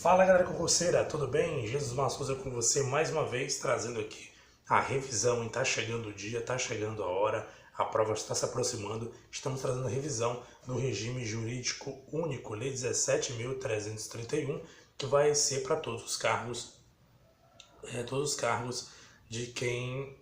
Fala galera concurseira, tudo bem? Jesus Massuza com você mais uma vez, trazendo aqui a revisão. Está chegando o dia, está chegando a hora, a prova está se aproximando. Estamos trazendo a revisão do regime jurídico único, Lei 17.331, que vai ser para todos os cargos de quem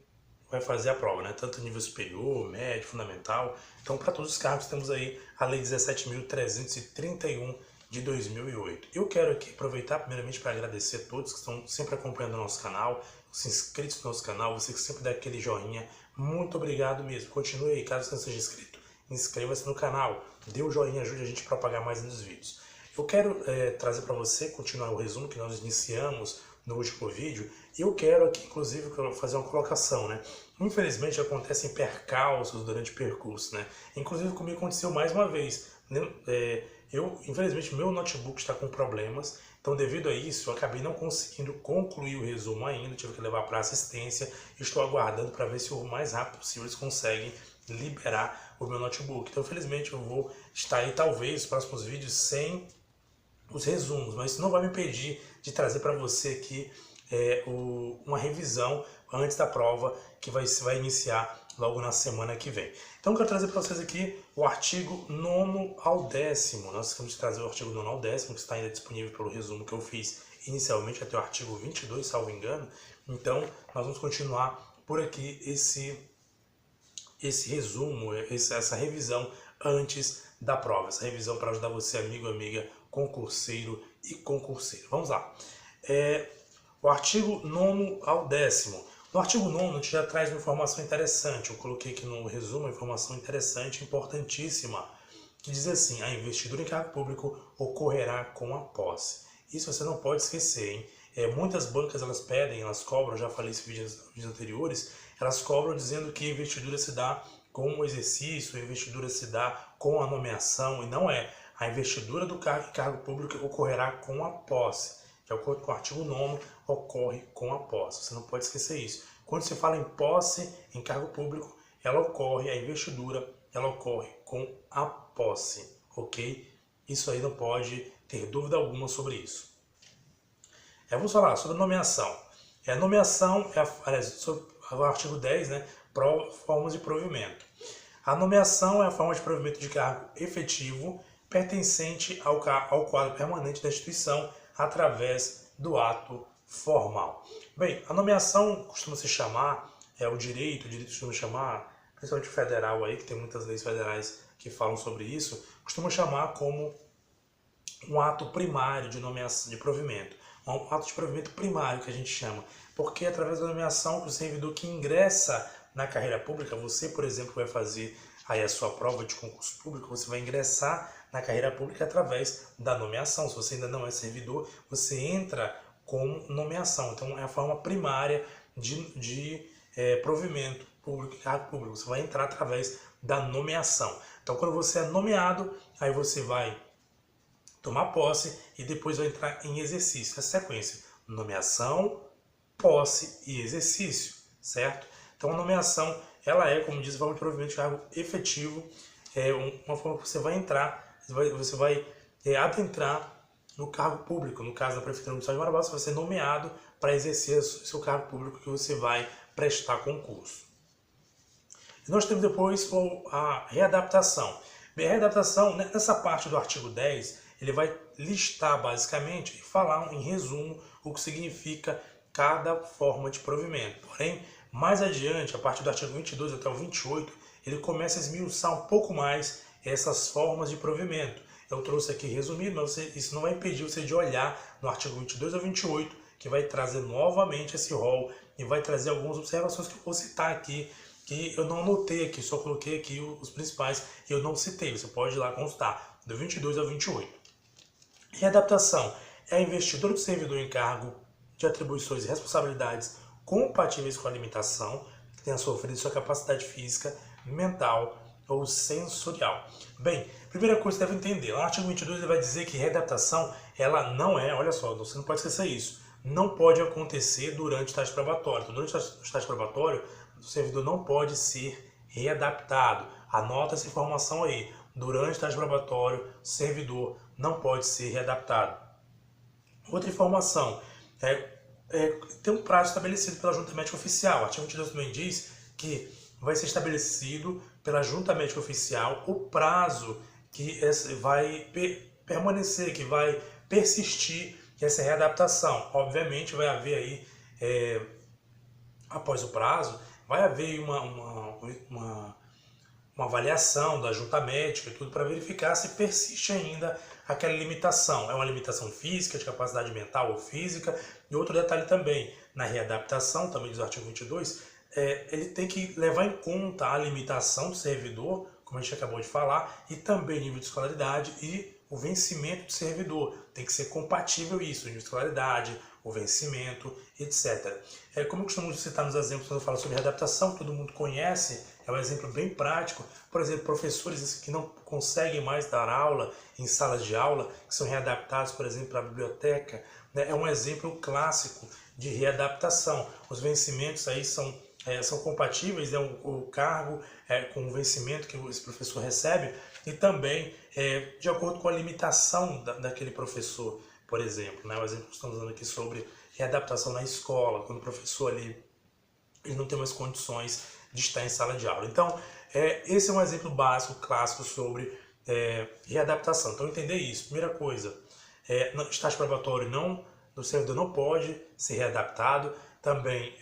vai fazer a prova, né? Tanto nível superior, médio, fundamental. Então, para todos os cargos, temos aí a Lei 17.331 de 2008. Eu quero aqui aproveitar primeiramente para agradecer a todos que estão sempre acompanhando o nosso canal, os inscritos no nosso canal, você que sempre dá aquele joinha. Muito obrigado mesmo. Continue aí, caso você não seja inscrito. Inscreva-se no canal, dê o joinha, ajude a gente a propagar mais nos vídeos. Eu quero trazer para você, continuar o resumo que nós iniciamos no último vídeo. Eu quero aqui, inclusive, fazer uma colocação, né? Infelizmente, acontecem percalços durante o percurso, né? Inclusive, comigo aconteceu mais uma vez. Infelizmente, meu notebook está com problemas. Então, devido a isso, eu acabei não conseguindo concluir o resumo ainda. Tive que levar para assistência. Estou aguardando para ver se o mais rápido possível eles conseguem liberar o meu notebook. Então, infelizmente, eu vou estar aí, talvez, nos próximos vídeos sem os resumos, mas isso não vai me impedir de trazer para você aqui uma revisão antes da prova que vai iniciar logo na semana que vem. Então eu quero trazer para vocês aqui o artigo 9º ao 10º. Nós temos que trazer o artigo 9º ao 10º, que está ainda disponível pelo resumo que eu fiz inicialmente até o artigo 22, salvo engano. Então nós vamos continuar por aqui esse resumo, essa revisão antes da prova. Essa revisão para ajudar você, amigo, amiga, concurseiro e concurseira. Vamos lá. O artigo 9º ao 10º. No artigo 9º, a gente já traz uma informação interessante. Eu coloquei aqui no resumo uma informação interessante, importantíssima, que diz assim: a investidura em cargo público ocorrerá com a posse. Isso você não pode esquecer, hein? Muitas bancas elas pedem, elas cobram, já falei isso em vídeos anteriores, elas cobram dizendo que a investidura se dá com o exercício, a investidura se dá com a nomeação, e não é. A investidura do cargo público ocorrerá com a posse. De acordo com o artigo 9º, ocorre com a posse. Você não pode esquecer isso. Quando se fala em posse em cargo público, a investidura, ela ocorre com a posse, ok? Isso aí não pode ter dúvida alguma sobre isso. Vamos falar sobre nomeação. Nomeação sobre o artigo 10, né? Formas de provimento. A nomeação é a forma de provimento de cargo efetivo pertencente ao quadro permanente da instituição através do ato formal. Bem, a nomeação costuma se chamar, o direito costuma chamar, principalmente o federal aí, que tem muitas leis federais que falam sobre isso, costuma chamar como um ato primário de nomeação, de provimento. Um ato de provimento primário que a gente chama, porque através da nomeação, o servidor que ingressa na carreira pública, você, por exemplo, vai fazer aí a sua prova de concurso público, você vai ingressar na carreira pública através da nomeação. Se você ainda não é servidor, você entra com nomeação. Então, é a forma primária de provimento público, cargo público. Você vai entrar através da nomeação. Então, quando você é nomeado, aí você vai tomar posse e depois vai entrar em exercício. Essa sequência: nomeação, posse e exercício, certo? Então, a nomeação, ela é, como diz, a forma de provimento de cargo efetivo, uma forma que você vai entrar, você vai adentrar no cargo público. No caso da Prefeitura Municipal de Marabá, você vai ser nomeado para exercer o seu cargo público que você vai prestar concurso. E nós temos depois a readaptação. Bem, a readaptação, nessa parte do artigo 10, ele vai listar basicamente e falar em resumo o que significa cada forma de provimento. Porém, mais adiante, a partir do artigo 22 até o 28, ele começa a esmiuçar um pouco mais essas formas de provimento. Eu trouxe aqui resumido, mas isso não vai impedir você de olhar no artigo 22 ao 28, que vai trazer novamente esse rol e vai trazer algumas observações que eu vou citar aqui, que eu não anotei aqui, só coloquei aqui os principais e eu não citei. Você pode ir lá consultar, do 22 ao 28. Readaptação é a investidura do servidor em cargo de atribuições e responsabilidades compatíveis com a limitação que tenha sofrido sua capacidade física, mental ou sensorial. Bem, primeira coisa que você deve entender, lá no artigo 22 ele vai dizer que readaptação, ela não é, olha só, você não pode esquecer isso, não pode acontecer durante o estágio probatório. Então, durante o estágio probatório, o servidor não pode ser readaptado. Anota essa informação aí, durante o estágio probatório, o servidor não pode ser readaptado. Outra informação, tem um prazo estabelecido pela Junta Médica Oficial. O artigo 22 também diz que vai ser estabelecido pela Junta Médica Oficial o prazo que vai permanecer, que vai persistir essa readaptação. Obviamente vai haver aí, após o prazo, vai haver uma avaliação da junta médica e tudo para verificar se persiste ainda aquela limitação. É uma limitação física, de capacidade mental ou física. E outro detalhe também, na readaptação, também diz o artigo 22, ele tem que levar em conta a limitação do servidor, como a gente acabou de falar, e também nível de escolaridade e o vencimento do servidor. Tem que ser compatível isso, o nível de escolaridade, o vencimento, etc. Como eu costumo citar nos exemplos quando eu falo sobre readaptação, todo mundo conhece, é um exemplo bem prático. Por exemplo, professores que não conseguem mais dar aula em salas de aula, que são readaptados, por exemplo, para a biblioteca, né? É um exemplo clássico de readaptação. Os vencimentos aí são compatíveis, né? O cargo com o vencimento que esse professor recebe e também de acordo com a limitação daquele professor, por exemplo. Né? O exemplo que estamos dando aqui sobre readaptação na escola, quando o professor ali ele não tem mais condições de estar em sala de aula. Então, esse é um exemplo básico, clássico sobre readaptação. Então, entender isso. Primeira coisa, estágio probatório o servidor não pode ser readaptado. Também,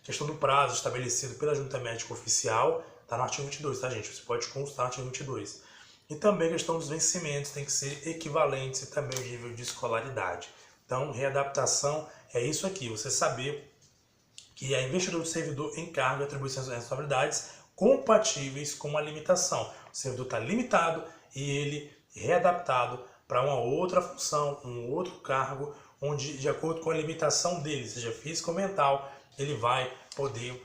questão do prazo estabelecido pela Junta Médica Oficial, está no artigo 22, tá, gente? Você pode consultar o artigo 22. E também a questão dos vencimentos tem que ser equivalentes e também o nível de escolaridade. Então, readaptação é isso aqui, você saber que a investidura do servidor em cargo e atribuições e responsabilidades compatíveis com a limitação. O servidor está limitado e ele readaptado para uma outra função, um outro cargo, onde, de acordo com a limitação dele, seja física ou mental, ele vai poder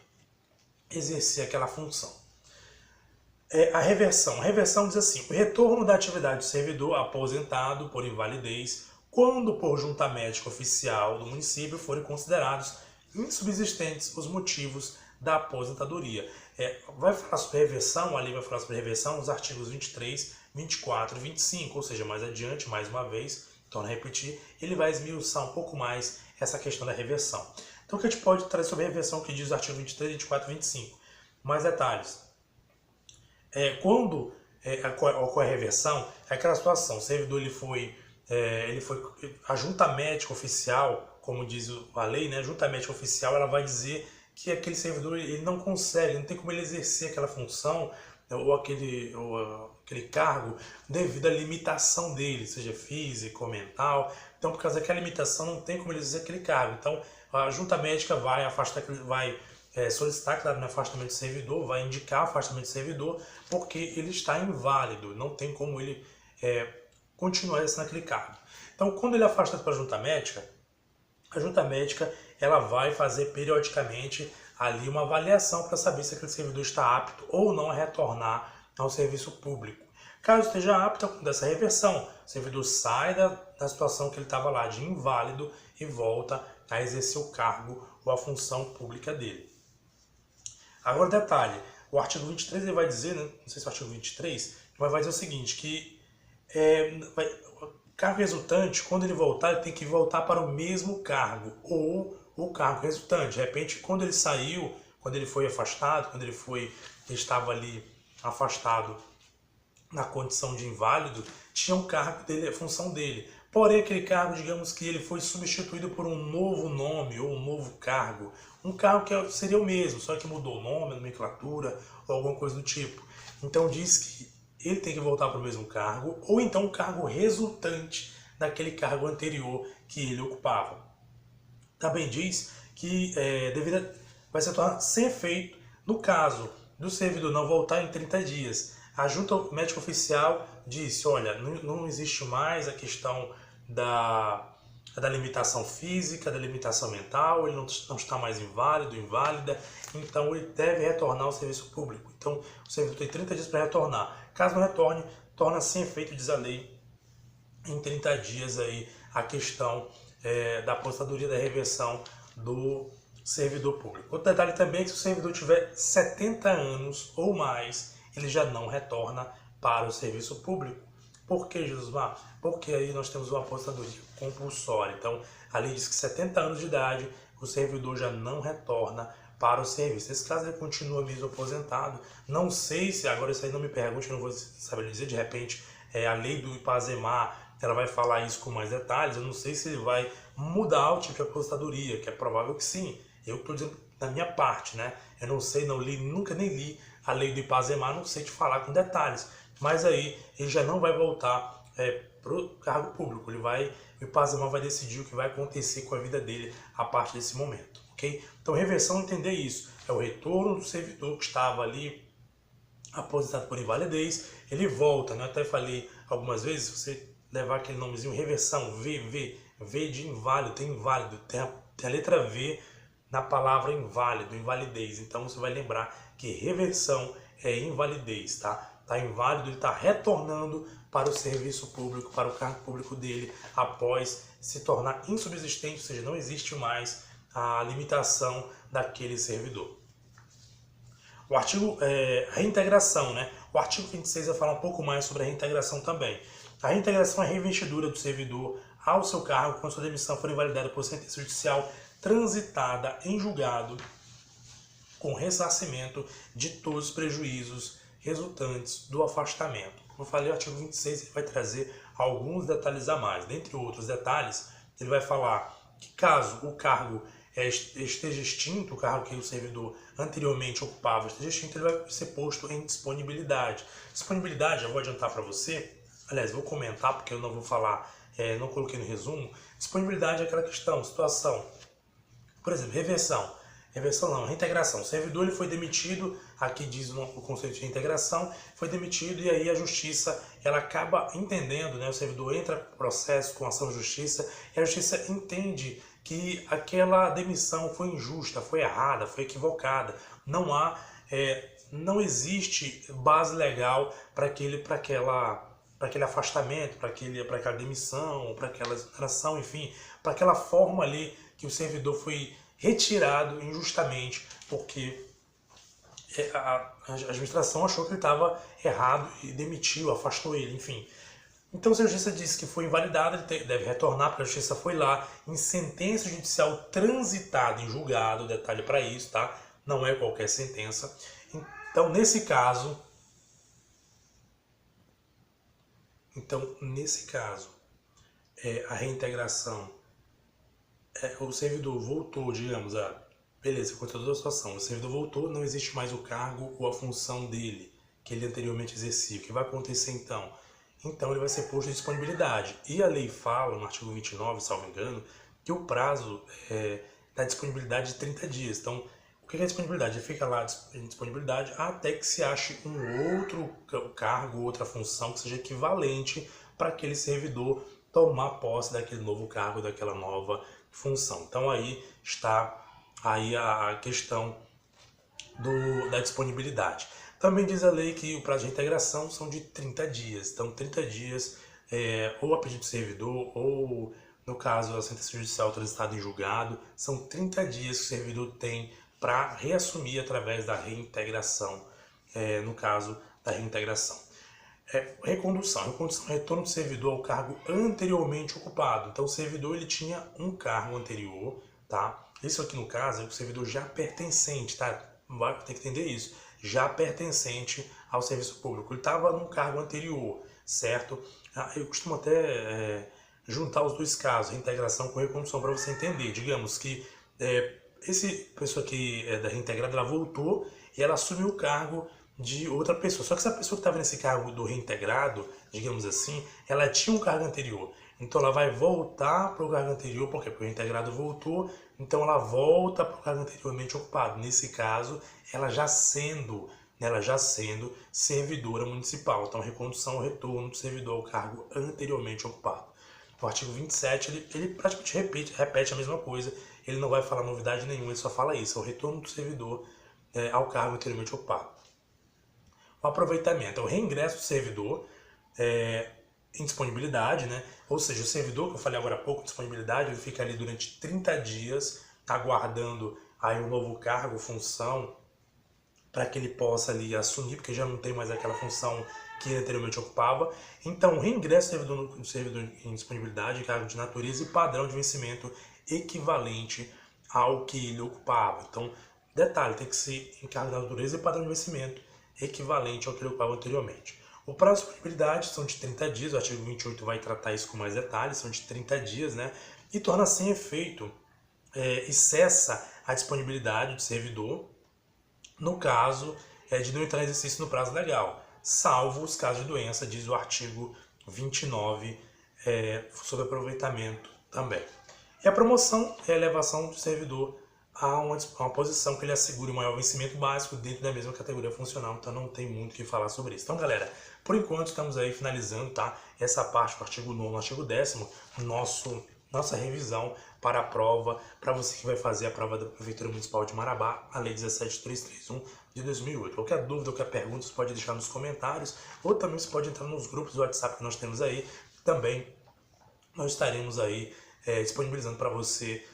exercer aquela função. A reversão. A reversão diz assim: o retorno da atividade do servidor aposentado por invalidez, quando por junta médica oficial do município forem considerados insubsistentes os motivos da aposentadoria. Vai falar sobre reversão, a lei vai falar sobre reversão nos artigos 23, 24 e 25, ou seja, mais adiante, mais uma vez, torno a repetir, ele vai esmiuçar um pouco mais essa questão da reversão. Então, o que a gente pode trazer sobre a reversão que diz o artigo 23, 24 e 25? Mais detalhes. Quando ocorre a reversão, é aquela situação, o servidor a junta médica oficial, como diz a lei, né, a junta médica oficial, ela vai dizer que aquele servidor ele não consegue, não tem como ele exercer aquela função ou aquele cargo devido à limitação dele, seja física ou mental. Então, por causa daquela limitação, não tem como ele exercer aquele cargo. Então, a junta médica vai solicitar, claro, no afastamento do servidor, vai indicar o afastamento do servidor, porque ele está inválido, não tem como ele continuar exercendo aquele cargo. Então, quando ele é afastado para a junta médica ela vai fazer periodicamente ali uma avaliação para saber se aquele servidor está apto ou não a retornar ao serviço público. Caso esteja apto, acontece a reversão. O servidor sai da situação que ele estava lá de inválido e volta a exercer o cargo ou a função pública dele. Agora, detalhe, o artigo 23 ele vai dizer, né, não sei se é o artigo 23, mas vai dizer o seguinte, que o cargo resultante, quando ele voltar, ele tem que voltar para o mesmo cargo ou o cargo resultante. De repente, quando ele saiu, quando ele foi afastado, quando ele estava ali afastado na condição de inválido, tinha um cargo dele, a função dele. Porém, aquele cargo, digamos que ele foi substituído por um novo nome ou um novo cargo. Um cargo que seria o mesmo, só que mudou o nome, a nomenclatura ou alguma coisa do tipo. Então diz que ele tem que voltar para o mesmo cargo ou então um cargo resultante daquele cargo anterior que ele ocupava. Também diz que vai se tornar sem efeito no caso do servidor não voltar em 30 dias. A junta médica oficial disse, olha, não existe mais a questão da limitação física, da limitação mental, ele não está mais inválido, inválida, então ele deve retornar ao serviço público. Então o servidor tem 30 dias para retornar. Caso não retorne, torna sem efeito, diz a lei, em 30 dias aí a questão da aposentadoria, da reversão do servidor público. Outro detalhe também é que se o servidor tiver 70 anos ou mais, ele já não retorna para o serviço público. Por que, Jesusmar? Porque aí nós temos uma aposentadoria compulsória. Então, a lei diz que 70 anos de idade, o servidor já não retorna para o serviço. Nesse caso, ele continua mesmo aposentado. Não sei se, agora isso aí não me pergunte, eu não vou saber dizer, de repente, a lei do Ipazemar, ela vai falar isso com mais detalhes. Eu não sei se ele vai mudar o tipo de aposentadoria, que é provável que sim. Eu estou dizendo da minha parte, né? Eu não sei, não li, nunca nem li a lei do Ipazemar, não sei te falar com detalhes. Mas aí ele já não vai voltar para o cargo público. O Ipazemar vai decidir o que vai acontecer com a vida dele a partir desse momento, ok? Então, reversão, entender isso. É o retorno do servidor que estava ali aposentado por invalidez, ele volta, né? Eu até falei algumas vezes, se você levar aquele nomezinho, reversão, V de inválido, tem inválido, tem a letra V na palavra inválido, invalidez. Então você vai lembrar que reversão é invalidez, tá? Tá inválido, ele está retornando para o serviço público, para o cargo público dele, após se tornar insubsistente, ou seja, não existe mais a limitação daquele servidor. O artigo reintegração, né? O artigo 26 vai falar um pouco mais sobre a reintegração também. A reintegração é a reinvestidura do servidor ao seu cargo quando sua demissão for invalidada por sentença judicial transitada em julgado com ressarcimento de todos os prejuízos resultantes do afastamento. Como eu falei, o artigo 26 ele vai trazer alguns detalhes a mais. Dentre outros detalhes, ele vai falar que caso o cargo esteja extinto, o cargo que o servidor anteriormente ocupava esteja extinto, ele vai ser posto em disponibilidade. Disponibilidade, eu vou adiantar para você, aliás, vou comentar porque eu não vou falar, não coloquei no resumo. Disponibilidade é aquela questão, situação. Por exemplo, reversão. Reversão não, reintegração. O servidor ele foi demitido, aqui diz o conceito de reintegração, foi demitido e aí a justiça ela acaba entendendo, né? O servidor entra com processo, com ação de justiça, e a justiça entende que aquela demissão foi injusta, foi errada, foi equivocada. Não existe base legal para aquele afastamento, para aquela demissão, para aquela exoneração, enfim, para aquela forma ali que o servidor foi retirado injustamente, porque a administração achou que ele estava errado e demitiu, afastou ele, enfim. Então, se a justiça disse que foi invalidado, ele deve retornar, porque a justiça foi lá em sentença judicial transitada em julgado, detalhe para isso, tá? Não é qualquer sentença. Então, nesse caso, a reintegração, o servidor voltou, digamos, beleza, com toda a situação, o servidor voltou, não existe mais o cargo ou a função dele, que ele anteriormente exercia. O que vai acontecer então? Então ele vai ser posto em disponibilidade. E a lei fala, no artigo 29, salvo engano, que o prazo da disponibilidade de 30 dias. Então, o que é disponibilidade? Ele fica lá em disponibilidade até que se ache um outro cargo, outra função que seja equivalente para aquele servidor tomar posse daquele novo cargo, daquela nova função. Então aí está aí a questão da disponibilidade. Também diz a lei que o prazo de reintegração são de 30 dias. Então 30 dias, ou a pedido do servidor, ou no caso a sentença judicial transitada em julgado, são 30 dias que o servidor tem para reassumir através da reintegração, no caso da reintegração. Recondução. Recondução é retorno do servidor ao cargo anteriormente ocupado. Então o servidor ele tinha um cargo anterior, tá? Isso aqui no caso é o servidor já pertencente, tá? Tem que entender isso. Já pertencente ao serviço público. Ele estava num cargo anterior, certo? Eu costumo até juntar os dois casos, reintegração com recondução, para você entender. Digamos que essa pessoa que é da reintegrada, ela voltou e ela assumiu o cargo de outra pessoa. Só que essa pessoa que estava nesse cargo do reintegrado, digamos assim, ela tinha um cargo anterior. Então ela vai voltar para o cargo anterior, por quê? Porque o reintegrado voltou, então ela volta para o cargo anteriormente ocupado. Nesse caso, ela já sendo servidora municipal. Então, recondução, retorno do servidor ao cargo anteriormente ocupado. O artigo 27, ele praticamente repete a mesma coisa. Ele não vai falar novidade nenhuma, ele só fala isso. É o retorno do servidor ao cargo anteriormente ocupado. O aproveitamento é o reingresso do servidor em disponibilidade, né? Ou seja, o servidor, que eu falei agora há pouco, disponibilidade, ele fica ali durante 30 dias aguardando aí um novo cargo, função, para que ele possa ali assumir, porque já não tem mais aquela função que ele anteriormente ocupava. Então, reingresso do servidor em disponibilidade, cargo de natureza e padrão de vencimento equivalente ao que ele ocupava. Então, detalhe, tem que ser em cargo de natureza e padrão de vencimento equivalente ao que ele ocupava anteriormente. O prazo de disponibilidade são de 30 dias, o artigo 28 vai tratar isso com mais detalhes, são de 30 dias, né? E torna sem efeito e cessa a disponibilidade do servidor no caso de não entrar em exercício no prazo legal, salvo os casos de doença, diz o artigo 29, sobre aproveitamento também. E a promoção é a elevação do servidor a uma posição que ele assegure o maior vencimento básico dentro da mesma categoria funcional, então não tem muito o que falar sobre isso. Então, galera, por enquanto estamos aí finalizando, tá? Essa parte do artigo 9º, artigo 10º, nossa revisão para a prova, para você que vai fazer a prova da Prefeitura Municipal de Marabá, a Lei 17331 de 2008. Qualquer dúvida, qualquer pergunta, você pode deixar nos comentários, ou também você pode entrar nos grupos do WhatsApp que nós temos aí. Também nós estaremos aí disponibilizando para você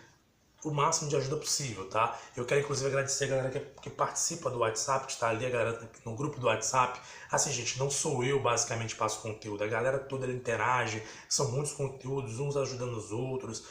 o máximo de ajuda possível, tá? Eu quero inclusive agradecer a galera que participa do WhatsApp, que está ali, a galera no grupo do WhatsApp. Assim, gente, não sou eu basicamente que passo conteúdo, a galera toda ela interage, são muitos conteúdos, uns ajudando os outros,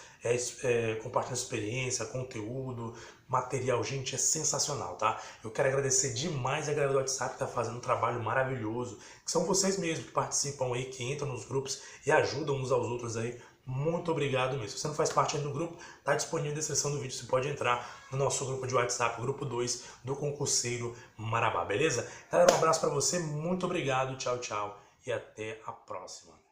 compartilhando experiência, conteúdo, material, gente, é sensacional, tá? Eu quero agradecer demais a galera do WhatsApp que está fazendo um trabalho maravilhoso, que são vocês mesmos que participam aí, que entram nos grupos e ajudam uns aos outros aí. Muito obrigado mesmo. Se você não faz parte ainda do grupo, está disponível na descrição do vídeo. Você pode entrar no nosso grupo de WhatsApp, grupo 2 do Concurseiro Marabá, beleza? Galera, um abraço para você, muito obrigado, tchau, tchau e até a próxima.